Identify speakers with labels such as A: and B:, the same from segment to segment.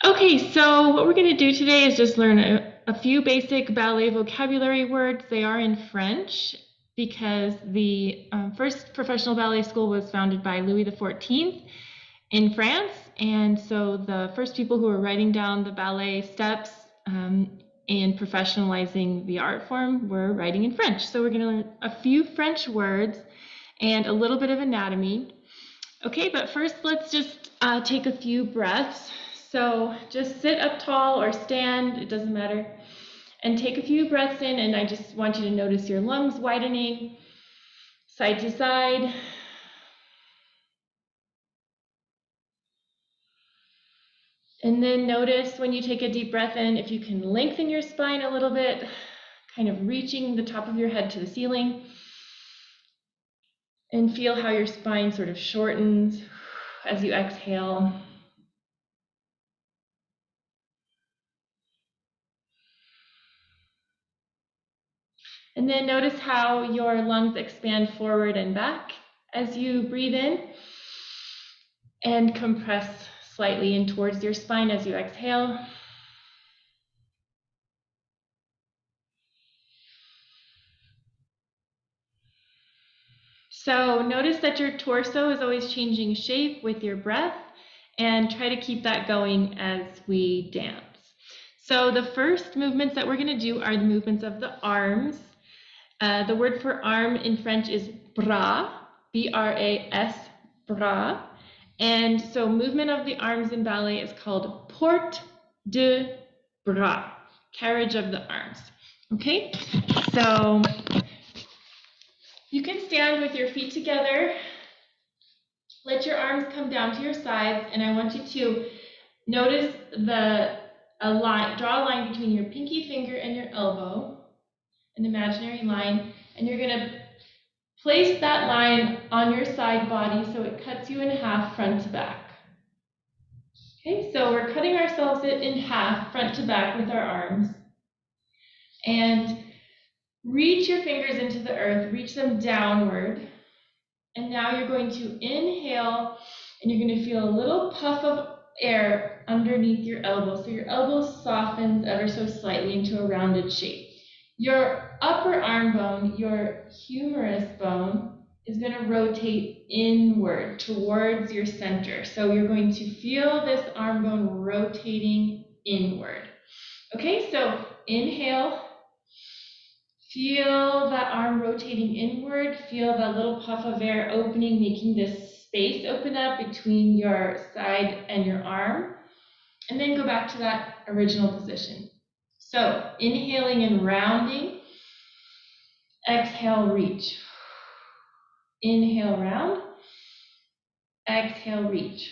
A: Okay, so what we're going to do today is just learn a few basic ballet vocabulary words. They are in French because the first professional ballet school was founded by Louis XIV in France. And so the first people who were writing down the ballet steps and professionalizing the art form were writing in French. So we're going to learn a few French words and a little bit of anatomy. Okay, but first let's just take a few breaths. So just sit up tall or stand, it doesn't matter, and take a few breaths in, and I just want you to notice your lungs widening side to side. And then notice when you take a deep breath in, if you can lengthen your spine a little bit, kind of reaching the top of your head to the ceiling, and feel how your spine sort of shortens as you exhale. And then notice how your lungs expand forward and back as you breathe in, and compress slightly in towards your spine as you exhale. So notice that your torso is always changing shape with your breath, and try to keep that going as we dance. So the first movements that we're going to do are the movements of the arms. The word for arm in French is bras, B-R-A-S, bras. And so movement of the arms in ballet is called porte de bras, carriage of the arms. Okay, so you can stand with your feet together. Let your arms come down to your sides, and I want you to notice draw a line between your pinky finger and your elbow, an imaginary line, and you're going to place that line on your side body so it cuts you in half front to back. Okay, so we're cutting ourselves in half front to back with our arms. And reach your fingers into the earth, reach them downward. And now you're going to inhale, and you're going to feel a little puff of air underneath your elbow. So your elbow softens ever so slightly into a rounded shape. Your upper arm bone, your humerus bone, is going to rotate inward towards your center. So you're going to feel this arm bone rotating inward. Okay, so inhale. Feel that arm rotating inward. Feel that little puff of air opening, making this space open up between your side and your arm. And then go back to that original position. So inhaling and rounding. Exhale, reach. Inhale, round. Exhale, reach.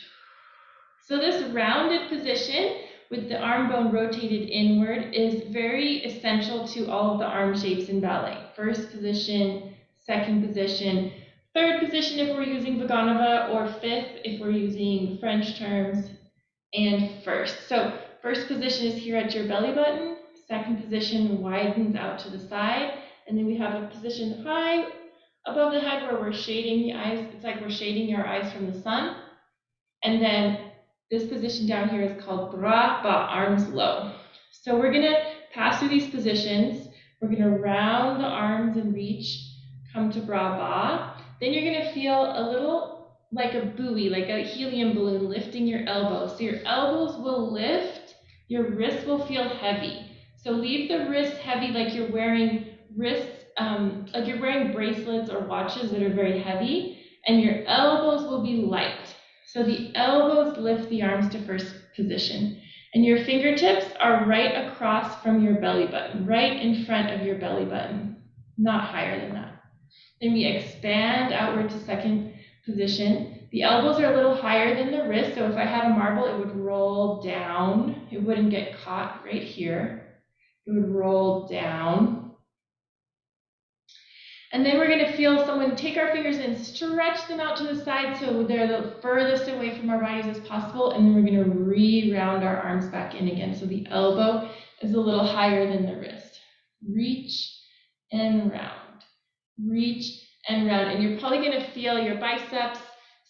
A: So this rounded position with the arm bone rotated inward is very essential to all of the arm shapes in ballet. First position, second position, third position if we're using Vaganova, or fifth if we're using French terms, and first. So first position is here at your belly button, second position widens out to the side, and then we have a position high above the head where we're shading the eyes. It's like we're shading your eyes from the sun. And then this position down here is called bras bas, arms low. So we're going to pass through these positions. We're going to round the arms and reach, come to bras bas. Then you're going to feel a little like a buoy, like a helium balloon lifting your elbows. So your elbows will lift, your wrists will feel heavy. So leave the wrists heavy like you're wearing like you're wearing bracelets or watches that are very heavy, and your elbows will be light. So the elbows lift the arms to first position, and your fingertips are right across from your belly button, right in front of your belly button, not higher than that. Then we expand outward to second position. The elbows are a little higher than the wrist, so if I had a marble, it would roll down. It wouldn't get caught right here. It would roll down. And then we're going to feel someone take our fingers and stretch them out to the side so they're the furthest away from our bodies as possible. And then we're going to re-round our arms back in again. So the elbow is a little higher than the wrist. Reach and round. Reach and round. And you're probably going to feel your biceps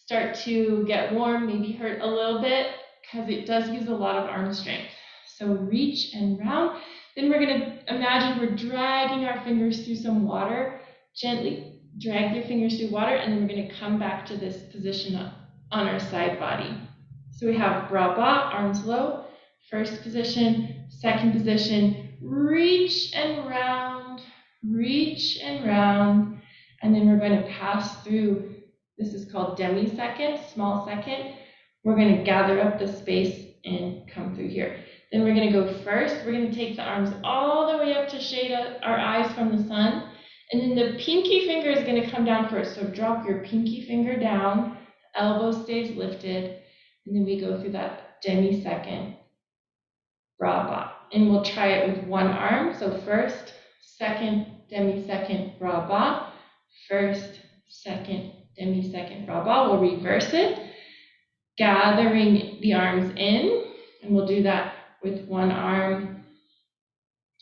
A: start to get warm, maybe hurt a little bit. because it does use a lot of arm strength. So reach and round. Then we're going to imagine we're dragging our fingers through some water. Gently drag your fingers through water, and then we're going to come back to this position on our side body. So we have bras bas, arms low, first position, second position, reach and round, and then we're going to pass through. This is called demi second, small second. We're going to gather up the space and come through here. Then we're going to go first. We're going to take the arms all the way up to shade our eyes from the sun. And then the pinky finger is going to come down first. So drop your pinky finger down, elbow stays lifted, and then we go through that demi second, bras bas. And we'll try it with one arm. So first, second, demi second, bras bas. First, second, demi second, bras bas. We'll reverse it, gathering the arms in, and we'll do that with one arm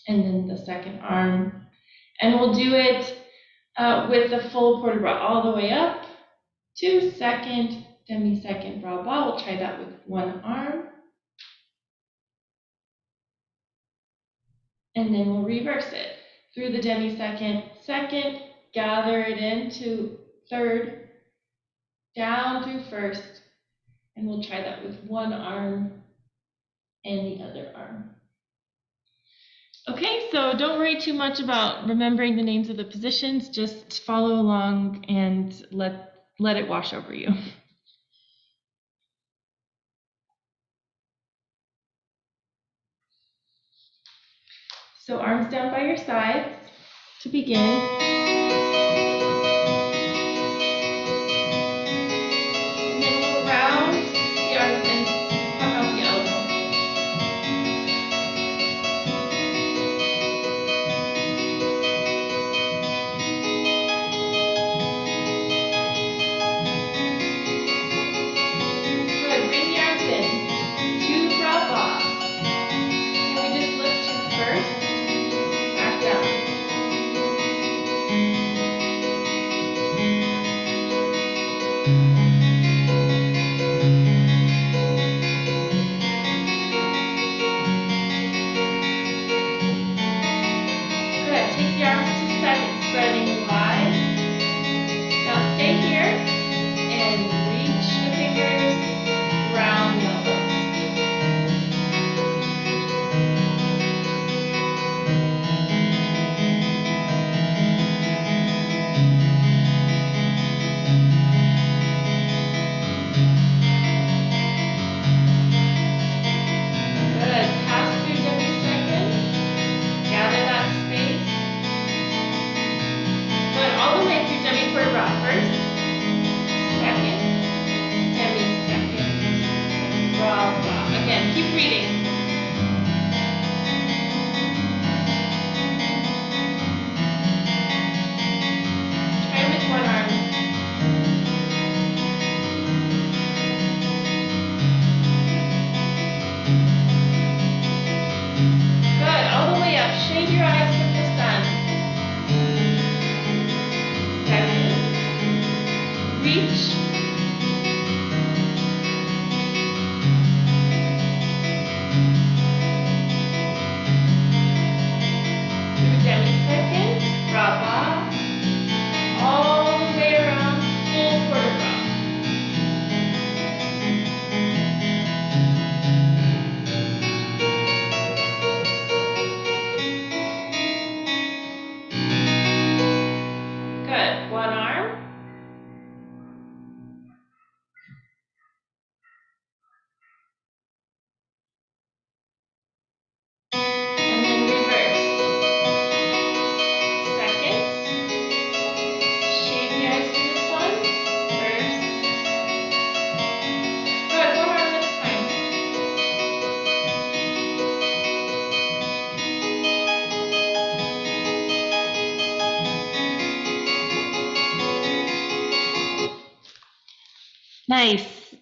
A: and then the second arm. And we'll do it with the full port de bras all the way up to second, demi second, bras bas. We'll try that with one arm. And then we'll reverse it through the demi second, second, gather it into third, down through first, and we'll try that with one arm and the other arm. Okay, so don't worry too much about remembering the names of the positions, just follow along and let it wash over you. So arms down by your sides to begin. And then we'll round the arms and puff out the elbow. Good, bring the arms in. 2 bras bas. And we just lift to first. Down. Good. Take the arms to second, spreading wide. Now stay here and reach the fingers, round the elbows.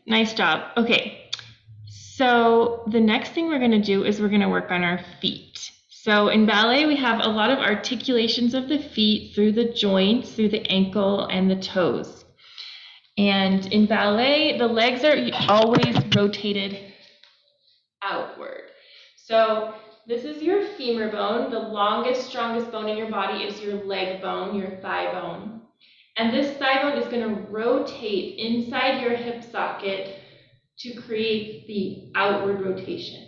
A: Nice job. Okay, so the next thing we're going to do is we're going to work on our feet. So in ballet, we have a lot of articulations of the feet through the joints, through the ankle and the toes. And in ballet, the legs are always rotated outward. So this is your femur bone. The longest, strongest bone in your body is your leg bone, your thigh bone. And this thigh bone is going to rotate inside your hip socket to create the outward rotation.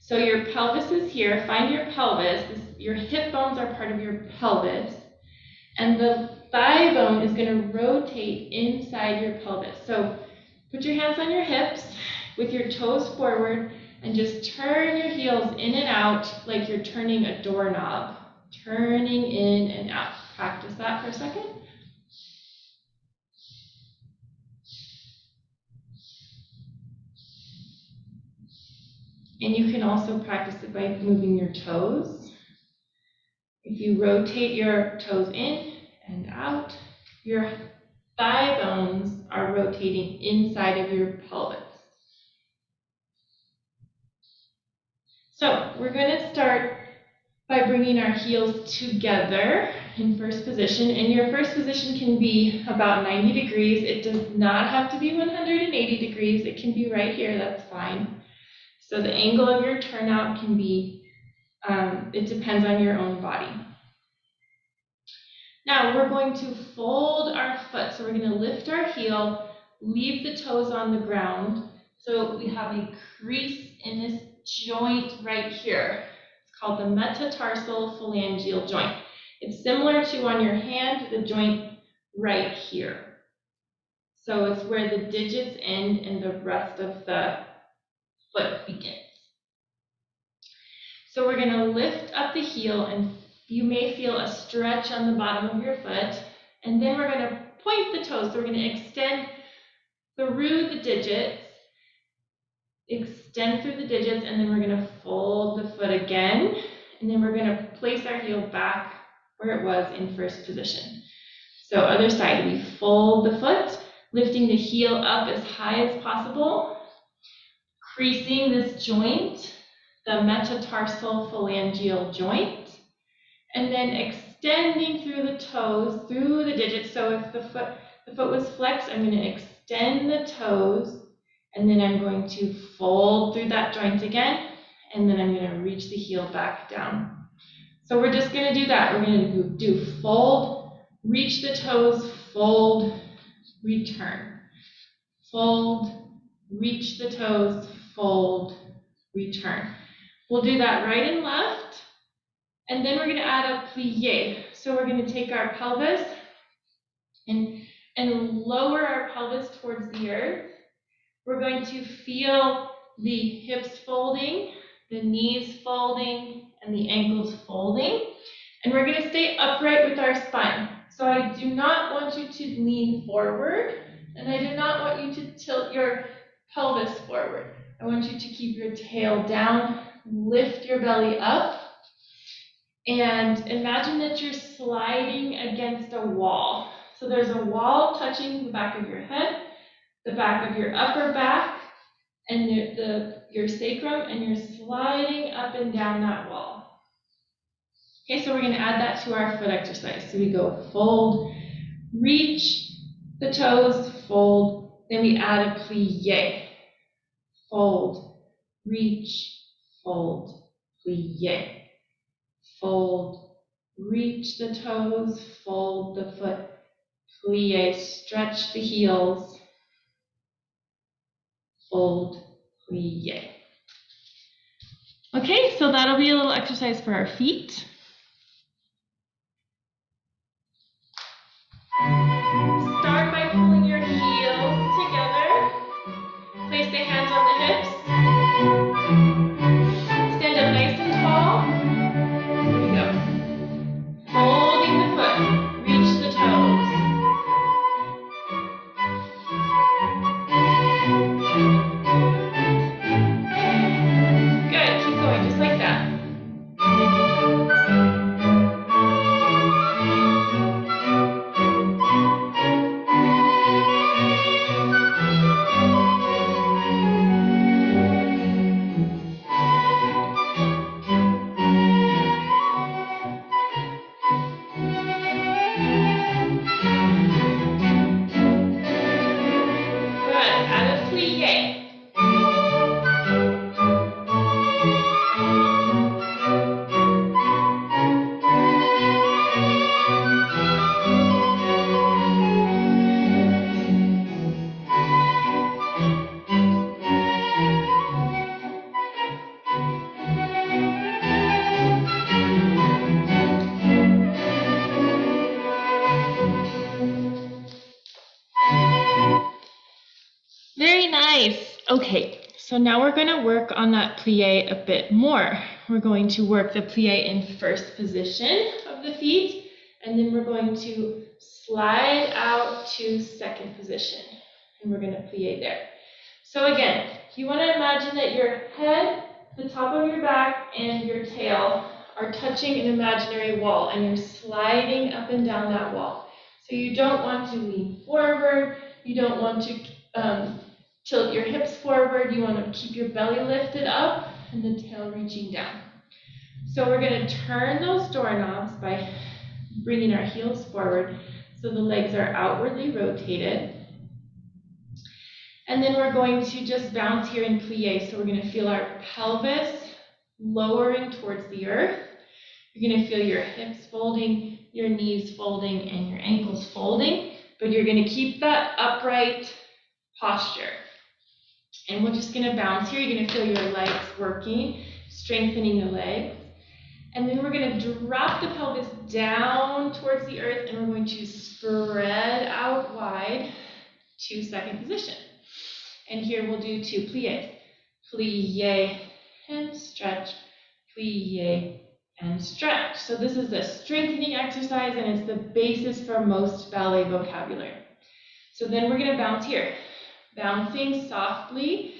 A: So your pelvis is here. Find your pelvis. Your hip bones are part of your pelvis. And the thigh bone is going to rotate inside your pelvis. So put your hands on your hips with your toes forward and just turn your heels in and out like you're turning a doorknob. Turning in and out. Practice that for a second. And you can also practice it by moving your toes. If you rotate your toes in and out, your thigh bones are rotating inside of your pelvis. So we're going to start by bringing our heels together in first position. And your first position can be about 90 degrees. It does not have to be 180 degrees. It can be right here. That's fine. So the angle of your turnout can be, it depends on your own body. Now we're going to fold our foot. So we're going to lift our heel, leave the toes on the ground. So we have a crease in this joint right here. It's called the metatarsal phalangeal joint. It's similar to on your hand, the joint right here. So it's where the digits end and the rest of the foot begins. So we're going to lift up the heel, and you may feel a stretch on the bottom of your foot. And then we're going to point the toes. So we're going to extend through the digits, and then we're going to fold the foot again. And then we're going to place our heel back where it was in first position. So other side, we fold the foot, lifting the heel up as high as possible, creasing this joint, the metatarsal phalangeal joint, and then extending through the toes, through the digits. So if the foot was flexed, I'm going to extend the toes, and then I'm going to fold through that joint again, and then I'm going to reach the heel back down. So we're just going to do that. We're going to do fold, reach the toes, fold, return. Fold, reach the toes, fold, return. We'll do that right and left, and then we're going to add a plie. So we're going to take our pelvis and lower our pelvis towards the earth. We're going to feel the hips folding, the knees folding, and the ankles folding. And we're going to stay upright with our spine. So I do not want you to lean forward, and I do not want you to tilt your pelvis forward. I want you to keep your tail down, lift your belly up, and imagine that you're sliding against a wall. So there's a wall touching the back of your head, the back of your upper back, and your sacrum, and you're sliding up and down that wall. Okay, so we're going to add that to our foot exercise. So we go fold, reach the toes, fold, then we add a plie. Fold, reach, fold, plie. Fold, reach the toes, fold the foot, plie, stretch the heels, fold, plie. Okay, so that'll be a little exercise for our feet. Start by pulling your heels together. Place the hands on the hips. Stand up nice and tall. Here we go. Folding the foot. Reach the toes. Good. Keep going, just like that. Very nice. Okay, so now we're going to work on that plie a bit more. We're going to work the plie in first position of the feet, and then we're going to slide out to second position, and we're going to plie there. So again, you want to imagine that your head, the top of your back, and your tail are touching an imaginary wall, and you're sliding up and down that wall. So you don't want to lean forward, you don't want to tilt your hips forward, you want to keep your belly lifted up and the tail reaching down. So we're going to turn those doorknobs by bringing our heels forward so the legs are outwardly rotated. And then we're going to just bounce here in plie. So we're going to feel our pelvis lowering towards the earth. You're going to feel your hips folding, your knees folding, and your ankles folding. But you're going to keep that upright posture. And we're just going to bounce here. You're going to feel your legs working, strengthening the legs. And then we're going to drop the pelvis down towards the earth, and we're going to spread out wide to second position. And here we'll do 2 plies. Plie and stretch, plie and stretch. So this is a strengthening exercise, and it's the basis for most ballet vocabulary. So then we're going to bounce here. Bouncing softly,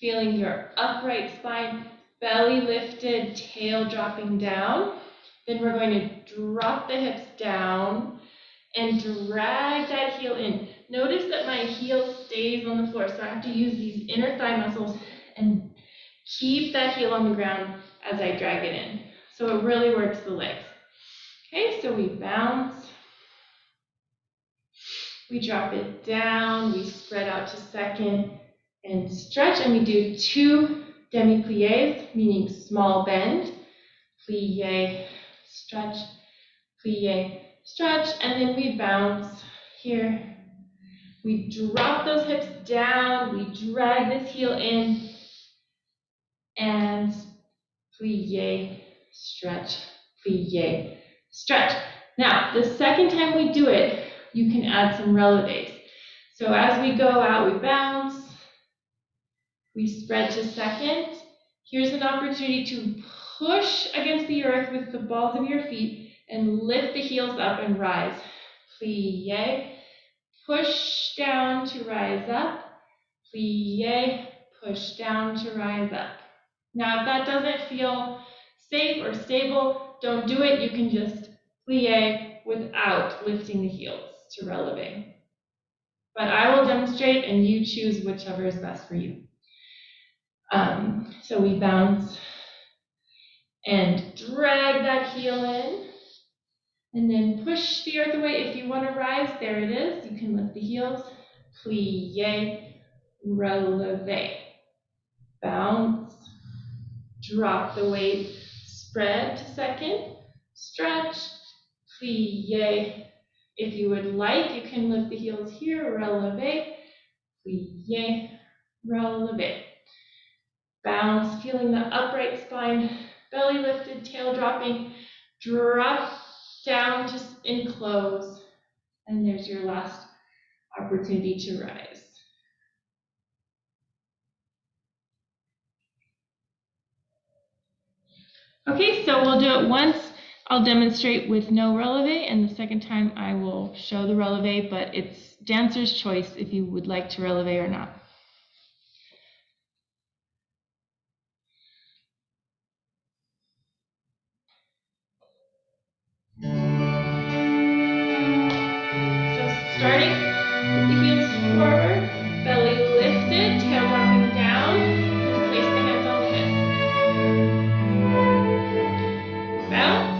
A: feeling your upright spine, belly lifted, tail dropping down. Then we're going to drop the hips down and drag that heel in. Notice that my heel stays on the floor, so I have to use these inner thigh muscles and keep that heel on the ground as I drag it in. So it really works the legs. Okay, so we bounce. We drop it down, we spread out to second and stretch, and we do 2 demi plies, meaning small bend. Plie, stretch, plie, stretch, and then we bounce here. We drop those hips down, we drag this heel in, and plie, stretch, plie, stretch. Now, the second time we do it, you can add some releves. So as we go out, we bounce, we spread to second. Here's an opportunity to push against the earth with the balls of your feet and lift the heels up and rise. Plie, push down to rise up. Plie, push down to rise up. Now, if that doesn't feel safe or stable, don't do it. You can just plie without lifting the heels to releve. But I will demonstrate, and you choose whichever is best for you. So we bounce and drag that heel in, and then push the earth away. If you want to rise, there it is. You can lift the heels. Plie, releve. Bounce, drop the weight, spread to second, stretch, plie. If you would like, you can lift the heels here, releve, plie, releve. Bounce, feeling the upright spine, belly lifted, tail dropping, drop down to enclose, and there's your last opportunity to rise. Okay, so we'll do it once. I'll demonstrate with no releve, and the second time I will show the releve, but it's dancer's choice if you would like to releve or not. So starting with the heels forward, belly lifted, tail dropping down, and place the hands on the hip. Bounce.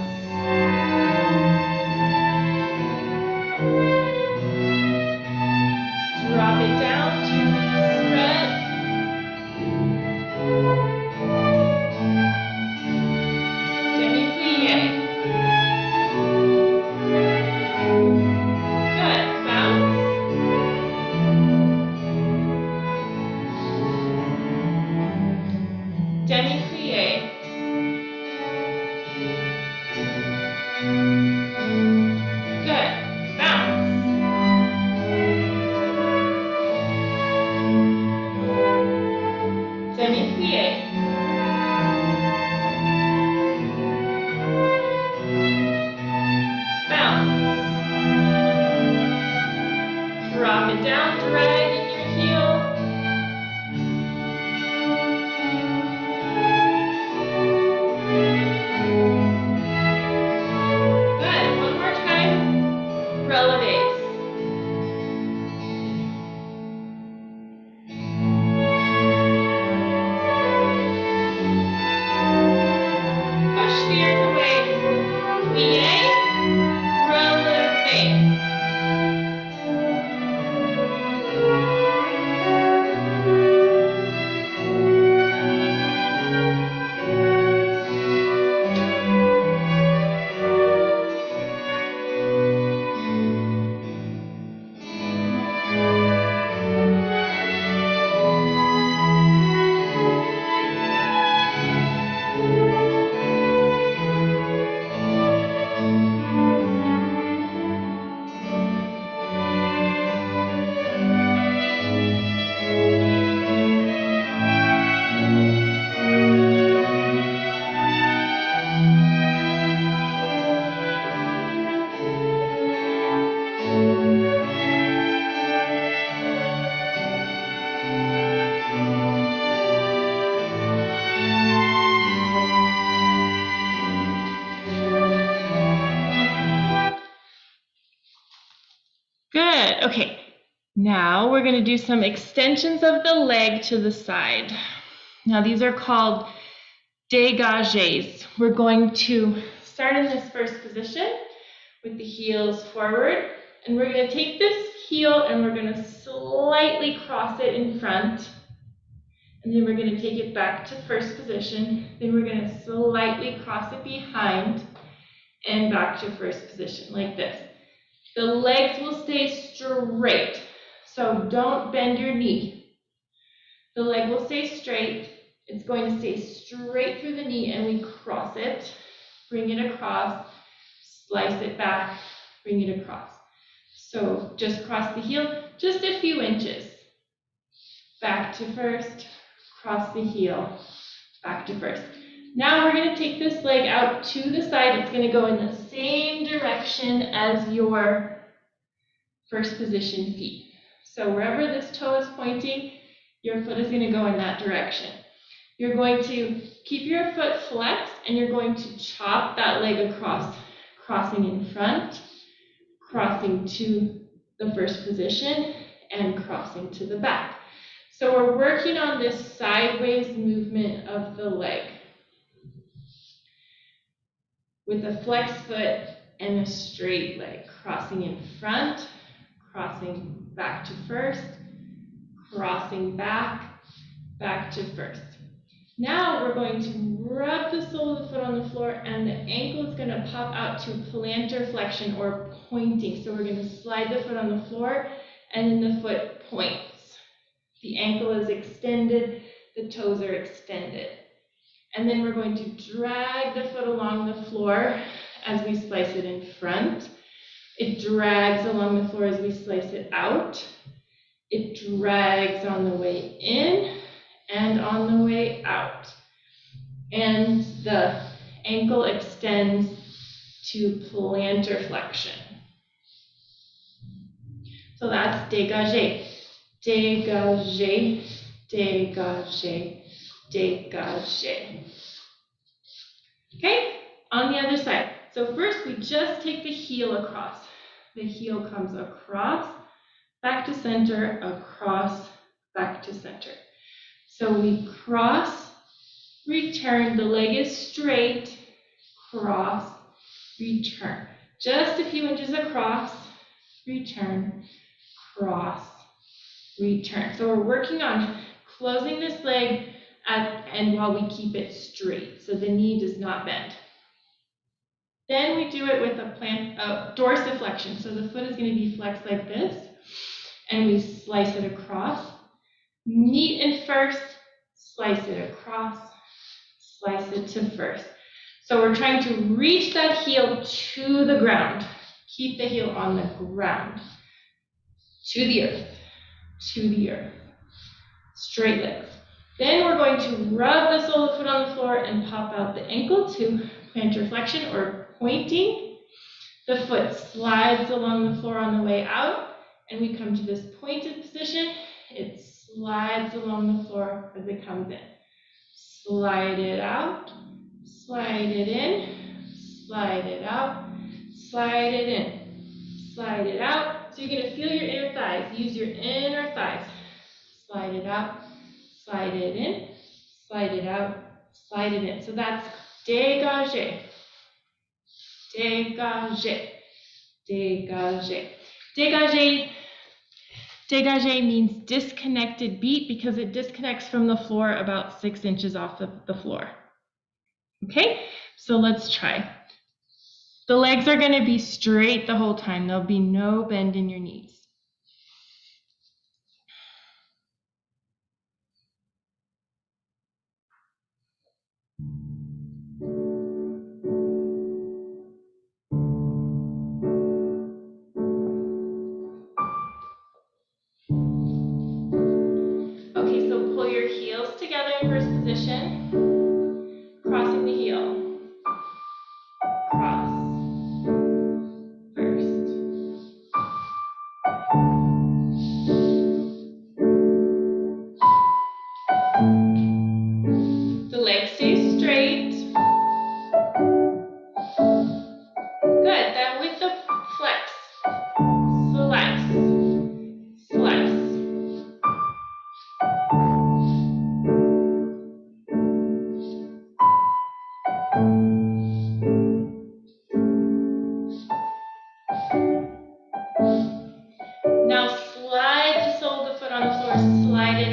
A: Drop it down to spread. Demi plie. Good. Bounce. Demi plie. Good. Bounce. now we're going to do some extensions of the leg to the side. Now these are called degages. We're going to start in this first position with the heels forward, and we're going to take this heel and we're going to slightly cross it in front, and then we're going to take it back to first position, then we're going to slightly cross it behind and back to first position like this. The legs will stay straight, so don't bend your knee. The leg will stay straight. It's going to stay straight through the knee, and we cross it, bring it across, slice it back, bring it across. So just cross the heel just a few inches. Back to first, cross the heel, back to first. Now we're going to take this leg out to the side. It's going to go in the same direction as your first position feet. So wherever this toe is pointing, your foot is going to go in that direction. You're going to keep your foot flexed, and you're going to chop that leg across, crossing in front, crossing to the first position, and crossing to the back. So we're working on this sideways movement of the leg with a flexed foot and a straight leg, crossing in front, crossing back to first, crossing back, back to first. Now we're going to rub the sole of the foot on the floor, and the ankle is going to pop out to plantar flexion or pointing. So we're going to slide the foot on the floor, and then the foot points. The ankle is extended, the toes are extended. And then we're going to drag the foot along the floor as we slice it in front. It drags along the floor as we slice it out. It drags on the way in and on the way out. And the ankle extends to plantar flexion. So that's dégagé, dégagé, dégagé, dégagé. Okay, on the other side. So first we just take the heel across. The heel comes across, back to center, across, back to center. So we cross, return, the leg is straight, cross, return. Just a few inches across, return, cross, return. So we're working on closing this leg and while we keep it straight, so the knee does not bend. Then we do it with a dorsiflexion. So the foot is going to be flexed like this, and we slice it across. Meet in first, slice it across, slice it to first. So we're trying to reach that heel to the ground. Keep the heel on the ground. To the earth, to the earth. Straight legs. Then we're going to rub the sole of the foot on the floor and pop out the ankle to plantar flexion or pointing. The foot slides along the floor on the way out, and we come to this pointed position. It slides along the floor as it comes in. Slide it out, slide it in, slide it out, slide it in, slide it out. So you're going to feel your inner thighs. Use your inner thighs. Slide it out, slide it in, slide it out, slide it in. So that's dégagé, dégagé, dégagé. Dégagé. Degage means disconnected beat because it disconnects from the floor about 6 inches off the floor. Okay, so let's try. The legs are going to be straight the whole time. There'll be no bend in your knees. Okay, so pull your heels together in first position, crossing the heel, cross, first,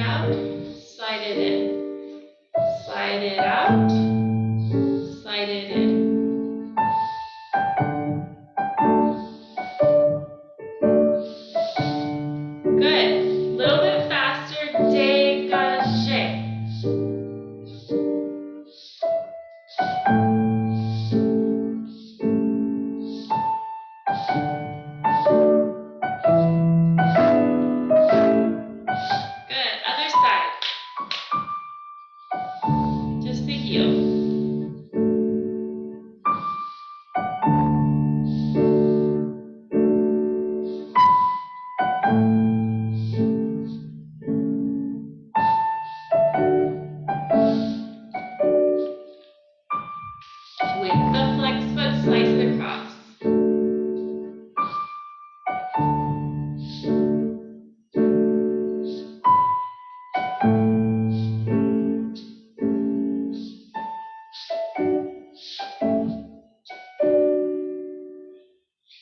A: out, slide it in. Slide it out, slide it in. Good. A little bit faster. Degage. Good. Other side. Just the heel. With the flex foot, slice it across.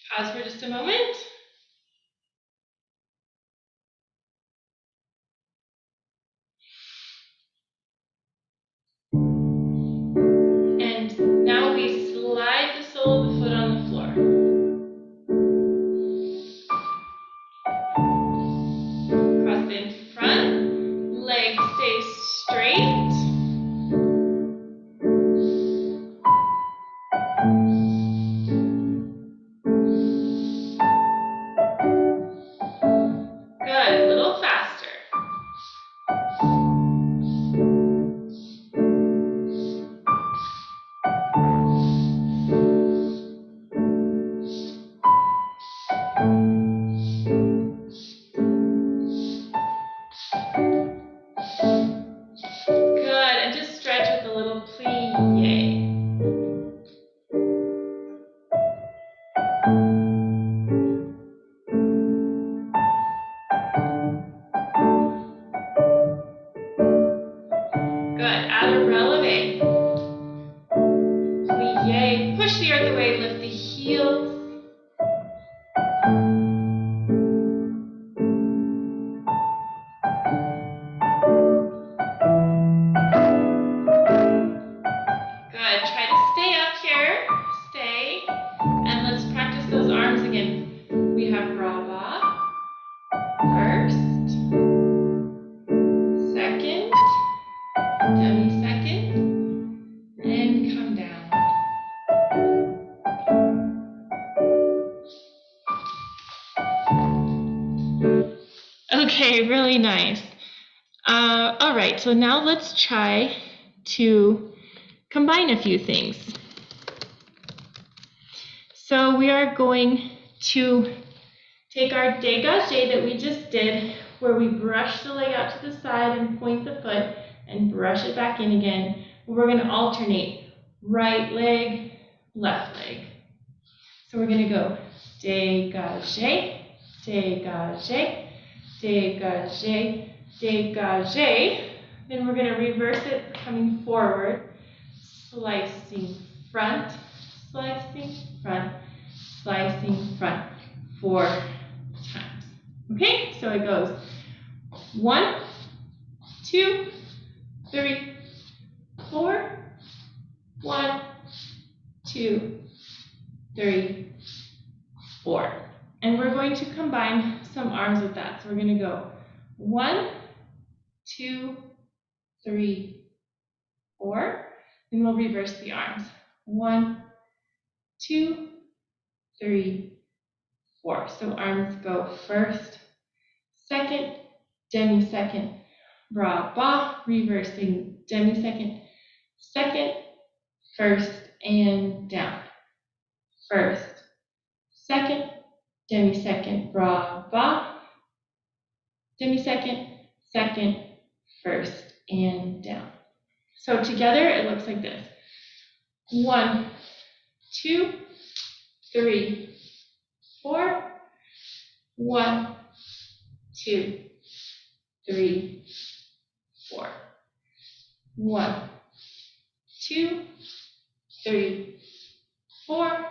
A: Pause for just a moment. And now we slide the sole of the foot on the floor. Cross in front. Leg stays straight. Good. A little faster. Good. And just stretch with a little plie. Good. Add a releve. Plie. Push the earth away. Lift the heels. Good. Try to stay up here. Stay. And let's practice those arms again. We have raba. First. Second. Demi second. And come down. Okay, really nice. All right, so now let's try to combine a few things. So we are going to take our dégagé that we just did, where we brush the leg out to the side and point the foot and brush it back in again. We're going to alternate right leg, left leg. So we're going to go dégagé, dégagé, dégagé, dégagé. Then we're going to reverse it, coming forward, slicing front, slicing front, slicing front 4 times. Okay, so it goes 1, 2, 3, 4, 1, 2, 3, 4. And we're going to combine some arms with that. So we're going to go 1, 2, 3, 4. Then we'll reverse the arms. 1, 2, 3, 4. So arms go first, second, demi second, bras bas, reversing demi second, second, first, and down. First, second, demi second, bras bas, demi second, second, first, and down. So together it looks like this. 1, 2, 3, 4. 1, 2, 3, 4. 1, 2, 3, 4.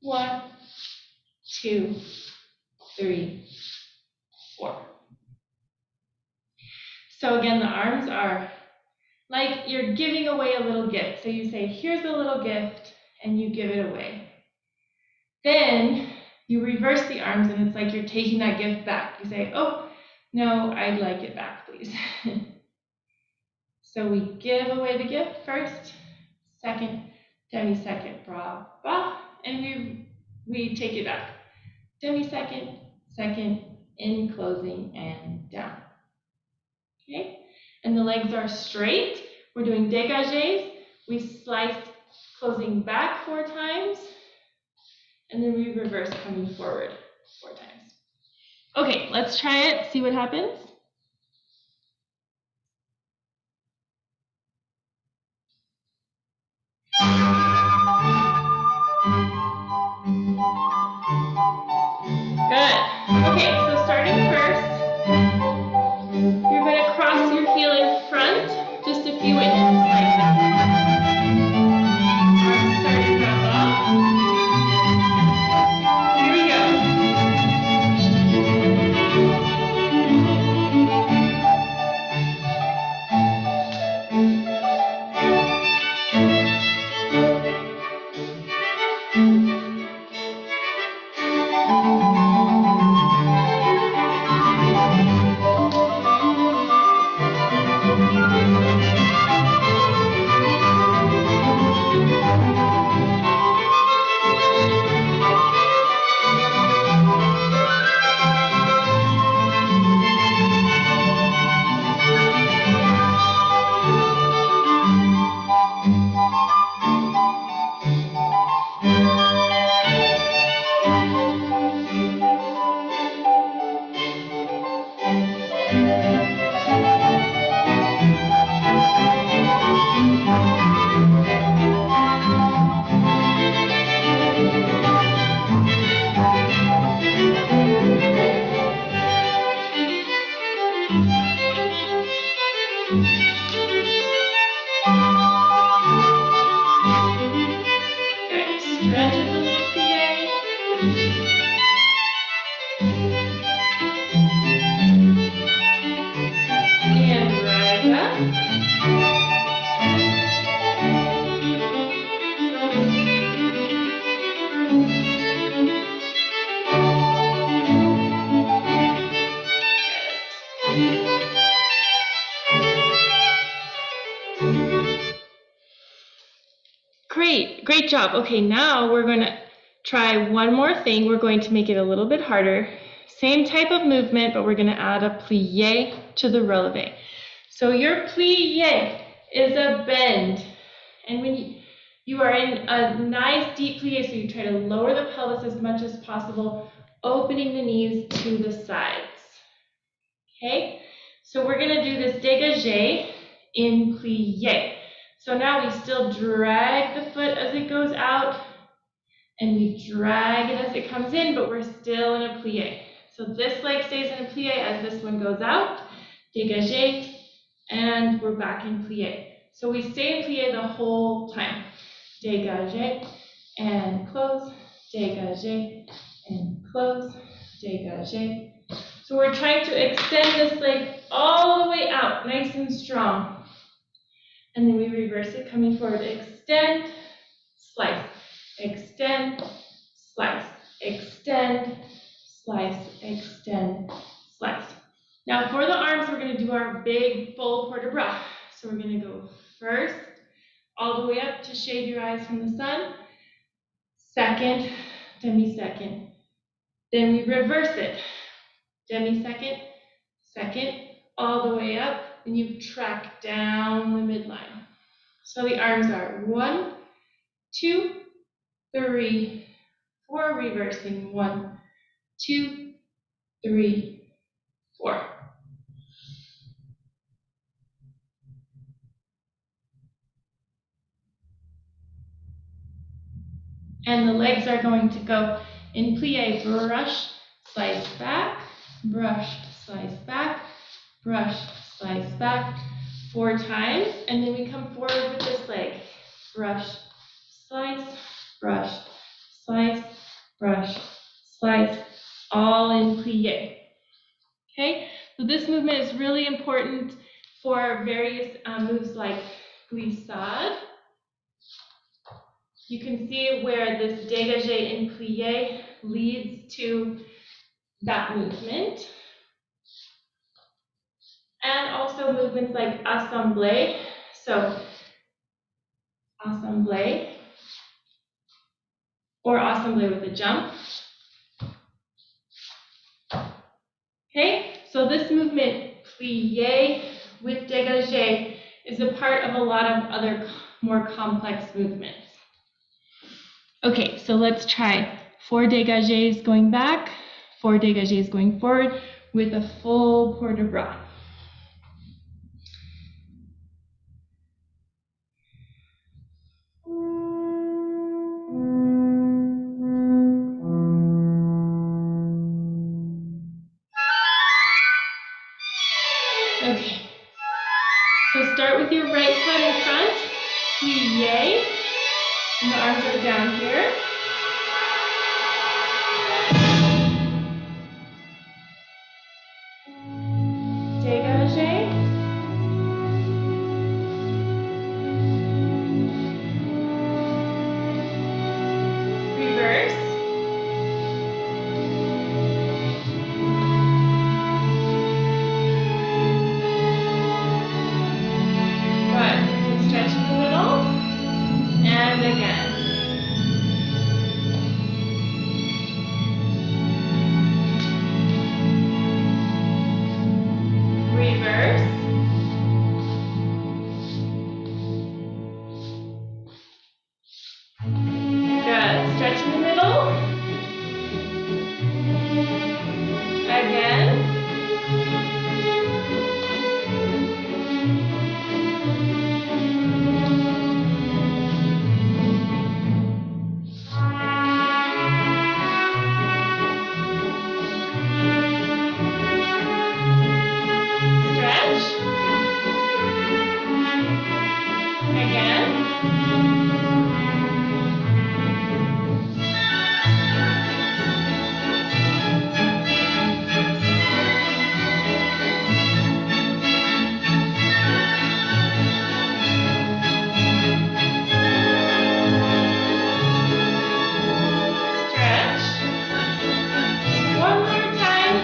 A: 1, 2, 3, 4. So again, the arms are like you're giving away a little gift. So you say, here's a little gift, and you give it away. Then you reverse the arms, and it's like you're taking that gift back. You say, oh, no, I'd like it back, please. So we give away the gift first, second, demi-second, bra, bra, and we take it back. Demi-second, second, in, closing, and down. Okay, and the legs are straight. We're doing dégages. We slice, closing back 4 times, and then we reverse coming forward 4 times. Okay, let's try it, see what happens. Good. Okay, so starting first, you're going to cross your heel in front just a few inches like this. Arms start to wrap up. Here we go. Great job. Okay, now we're going to try one more thing. We're going to make it a little bit harder. Same type of movement, but we're going to add a plie to the releve. So your plie is a bend. And when you are in a nice deep plie, so you try to lower the pelvis as much as possible, opening the knees to the sides. Okay, so we're going to do this dégage in plie. So now we still drag the foot as it goes out, and we drag it as it comes in, but we're still in a plie. So this leg stays in a plie as this one goes out, dégage, and we're back in plie. So we stay in plie the whole time. Dégage, and close, dégage, and close, dégage. So we're trying to extend this leg all the way out, nice and strong. And then we reverse it, coming forward, extend, slice, extend, slice, extend, slice, extend, slice. Now for the arms, we're going to do our big full port de bras. So we're going to go first, all the way up to shade your eyes from the sun. Second, demi-second. Then we reverse it. Demi-second, second, all the way up. Then you track down the midline. So the arms are 1, 2, 3, 4, reversing 1, 2, 3, 4. And the legs are going to go in plie, brush, slice back, brush, slice back, brush, slice back 4 times, and then we come forward with this leg. Brush, slice, brush, slice, brush, slice, all in plie. Okay, So this movement is really important for various moves like glissade. You can see where this dégagé and plie leads to that movement. And also movements like assemblée. So assemblée or assemblée with a jump. Okay, so this movement, plie with dégagé, is a part of a lot of other more complex movements. Okay, so let's try 4 dégagés going back, 4 dégagés going forward with a full port de bras. Okay, so start with your right foot in front, plie, and the arms are down here. Dégagé. Reverse. Good. Stretch in the middle. And again. Reverse. Good. Stretch in the middle. Again. Stretch. Again. Stretch. One more time.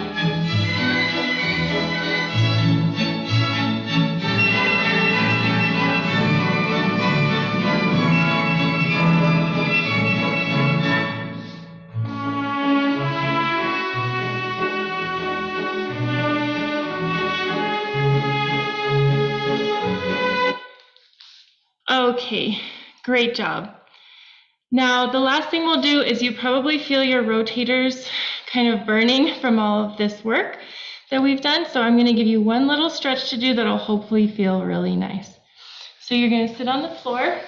A: Okay, great job. Now, the last thing we'll do is you probably feel your rotators kind of burning from all of this work that we've done. So I'm going to give you one little stretch to do that'll hopefully feel really nice. So you're going to sit on the floor.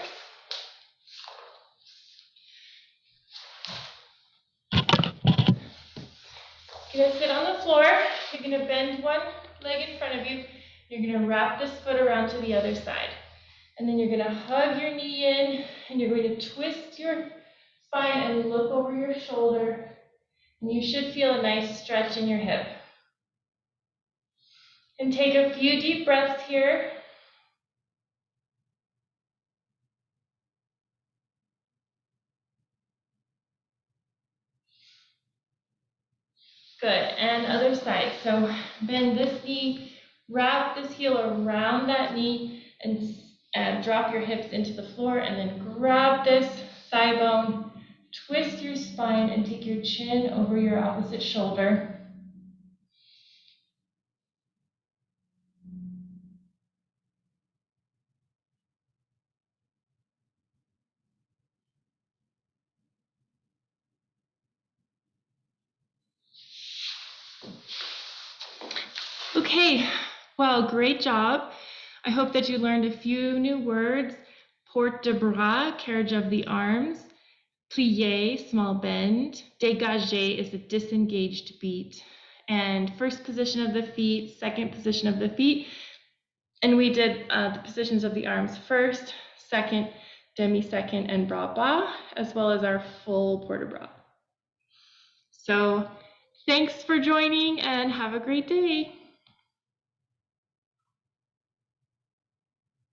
A: You're going to sit on the floor. You're going to bend one leg in front of you. You're going to wrap this foot around to the other side. And then you're going to hug your knee in, and you're going to twist your spine and look over your shoulder. And you should feel a nice stretch in your hip. And take a few deep breaths here. Good, and other side. So bend this knee, wrap this heel around that knee, and drop your hips into the floor, and then grab this thigh bone, twist your spine, and take your chin over your opposite shoulder. Okay, well, great job. I hope that you learned a few new words. Port de bras, carriage of the arms. Plie, small bend. Dégagé is a disengaged beat. And first position of the feet, second position of the feet. And we did the positions of the arms first, second, demi-second, and bras bas, as well as our full port de bras. So thanks for joining and have a great day.